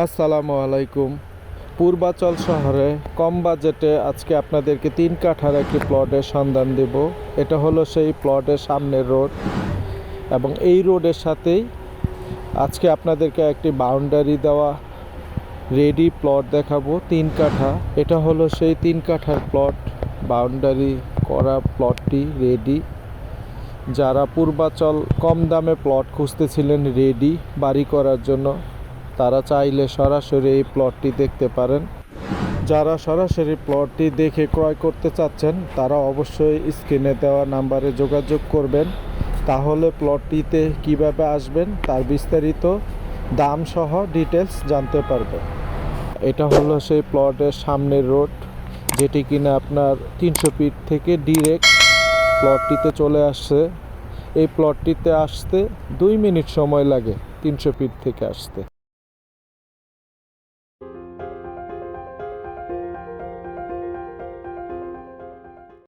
আসসালামু আলাইকুম। পূর্বাচল শহরে কম বাজেটে আজকে আপনাদেরকে 3 কাঠার একটি প্লটের সন্ধান দেব। এটা হলো সেই প্লটের সামনের রোড এবং এই রোডের সাথেই আজকে আপনাদেরকে একটি বাউন্ডারি দেওয়া রেডি প্লট দেখাবো 3 কাঠা। এটা হলো সেই 3 কাঠার প্লট, বাউন্ডারি করা প্লটটি রেডি। যারা পূর্বাচল কম দামে প্লট খুঁজতেছিলেন রেডি বাড়ি করার জন্য, তারা চাইলে সরাসরি এই প্লটটি দেখতে পারেন। যারা সরাসরি প্লটটি দেখে ক্রয় করতে চাচ্ছেন তারা অবশ্যই স্ক্রিনে দেওয়া নাম্বারে যোগাযোগ করবেন, তাহলে প্লটটিতে কিভাবে আসবেন তার বিস্তারিত দাম সহ ডিটেলস জানতে পারবেন। এটা হলো সেই প্লটের সামনের রোড, যেটি কিনা আপনার 300 ফিট থেকে ডিরেক্ট প্লটটিতে চলে আসছে। এই প্লটটিতে আসতে 2 মিনিট সময় লাগে 300 ফিট থেকে আসতে।